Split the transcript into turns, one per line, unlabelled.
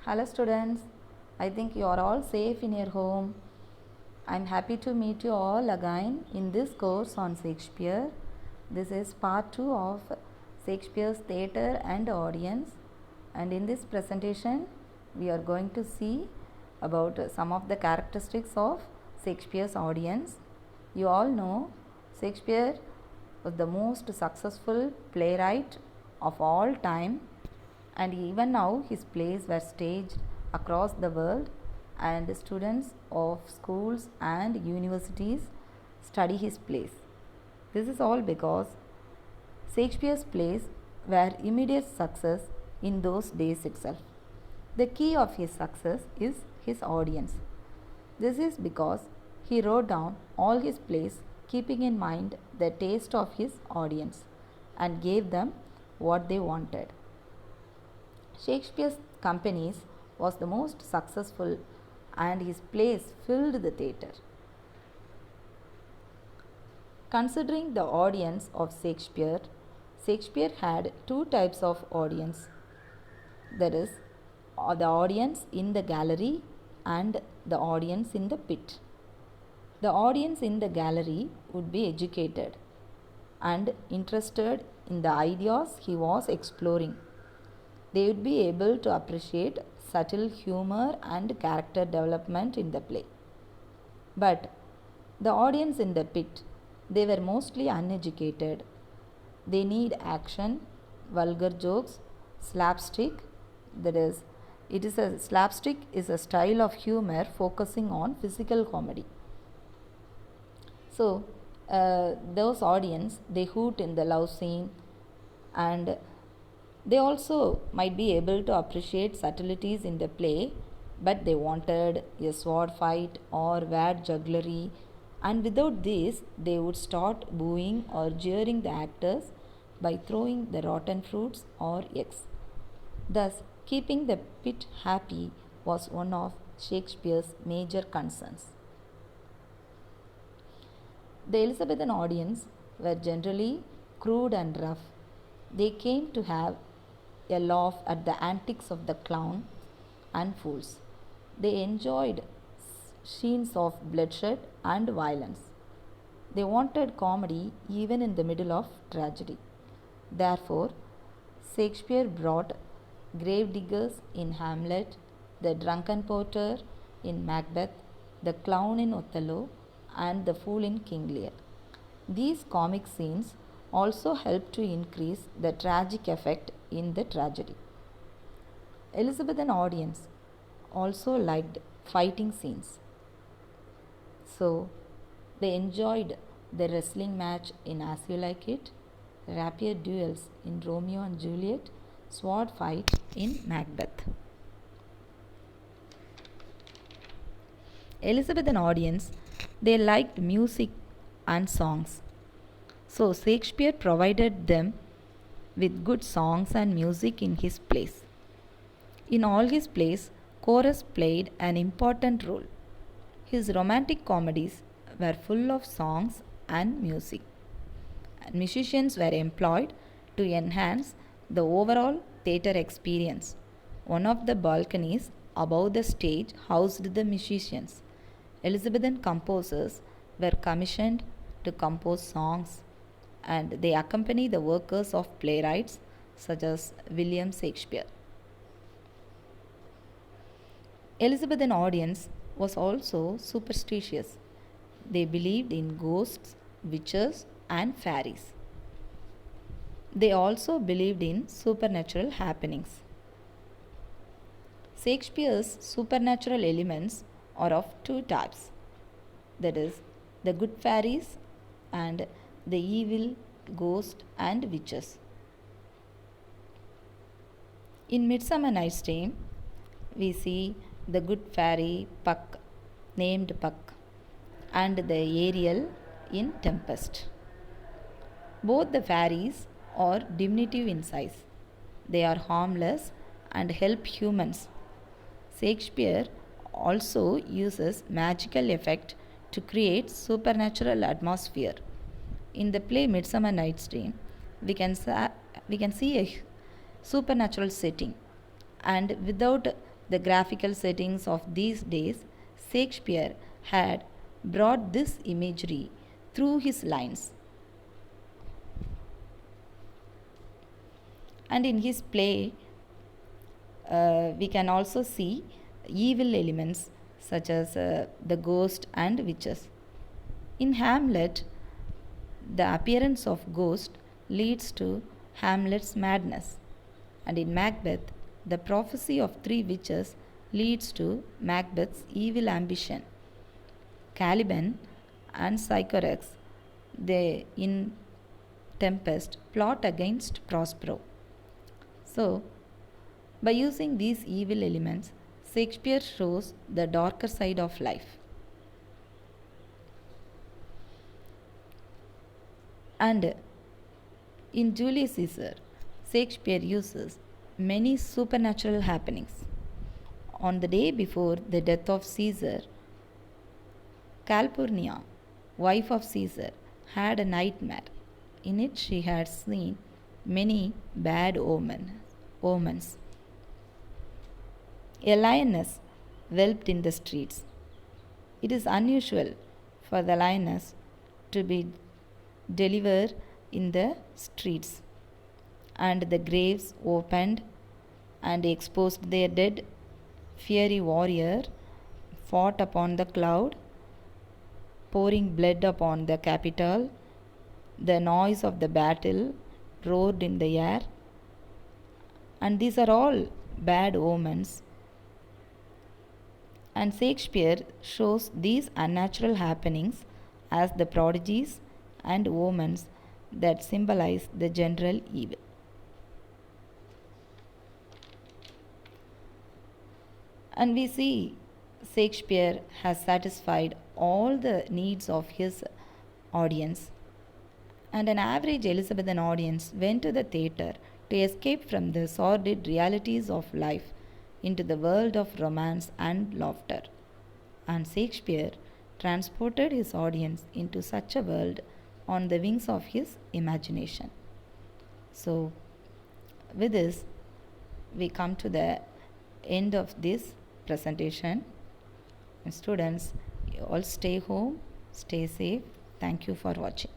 Hello students, I think you are all safe in your home. I am happy to meet you all again in this course on Shakespeare. This is part 2 of Shakespeare's theatre and audience, and in this presentation we are going to see about some of the characteristics of Shakespeare's audience. You all know Shakespeare was the most successful playwright of all time, and even now his plays were staged across the world, and students of schools and universities study his plays. This is all because Shakespeare's plays were immediate success in those days itself. The key of his success is his audience. This is because he wrote down all his plays keeping in mind the taste of his audience and gave them what they wanted. Shakespeare's companies was the most successful and his plays filled the theatre. Considering the audience of Shakespeare, Shakespeare had two types of audience. That is, the audience in the gallery and the audience in the pit. The audience in the gallery would be educated and interested in the ideas he was exploring. They would be able to appreciate subtle humor and character development in the play. But the audience in the pit, they were mostly uneducated. They need action, vulgar jokes, slapstick. That is, slapstick is a style of humor focusing on physical comedy. So, those audience, they hoot in the love scene, and they also might be able to appreciate subtleties in the play, but they wanted a sword fight or weird jugglery, and without this, they would start booing or jeering the actors by throwing the rotten fruits or eggs. Thus, keeping the pit happy was one of Shakespeare's major concerns. The Elizabethan audience were generally crude and rough. They came to have a laugh at the antics of the clown and fools. They enjoyed scenes of bloodshed and violence. They wanted comedy even in the middle of tragedy. Therefore, Shakespeare brought gravediggers in Hamlet, the drunken porter in Macbeth, the clown in Othello, and the fool in King Lear. These comic scenes also helped to increase the tragic effect in the tragedy. Elizabethan audience also liked fighting scenes. So, they enjoyed the wrestling match in As You Like It, rapier duels in Romeo and Juliet, sword fight in Macbeth. Elizabethan audience, they liked music and songs. So Shakespeare provided them with good songs and music in his plays. In all his plays, chorus played an important role. His romantic comedies were full of songs and music. And musicians were employed to enhance the overall theatre experience. One of the balconies above the stage housed the musicians. Elizabethan composers were commissioned to compose songs, and they accompany the workers of playwrights such as William Shakespeare. Elizabethan audience was also superstitious. They believed in ghosts, witches, and fairies. They also believed in supernatural happenings. Shakespeare's supernatural elements are of two types, that is, the good fairies and the evil ghosts and witches. In Midsummer Night's Dream, we see the good fairy Puck, named Puck, and the Ariel in Tempest. Both the fairies are diminutive in size. They are harmless and help humans. Shakespeare also uses magical effect to create supernatural atmosphere. In the play Midsummer Night's Dream, we can see a supernatural setting, and without the graphical settings of these days, Shakespeare had brought this imagery through his lines. And in his play, we can also see evil elements such as the ghost and witches. In Hamlet, the appearance of ghost leads to Hamlet's madness, and in Macbeth, the prophecy of three witches leads to Macbeth's evil ambition. Caliban and Sycorax, they in Tempest plot against Prospero. So, by using these evil elements, Shakespeare shows the darker side of life. And in Julius Caesar, Shakespeare uses many supernatural happenings. On the day before the death of Caesar, Calpurnia, wife of Caesar, had a nightmare. In it, she had seen many bad omens. A lioness whelped in the streets. It is unusual for the lioness to be delivered in the streets, and the graves opened and exposed their dead. Fiery warrior fought upon the cloud, pouring blood upon the Capitol. The noise of the battle roared in the air, and these are all bad omens. And Shakespeare shows these unnatural happenings as the prodigies and omens that symbolize the general evil. And we see Shakespeare has satisfied all the needs of his audience. And an average Elizabethan audience went to the theatre to escape from the sordid realities of life into the world of romance and laughter. And Shakespeare transported his audience into such a world on the wings of his imagination. So, with this, we come to the end of this presentation. And students, you all stay home, stay safe. Thank you for watching.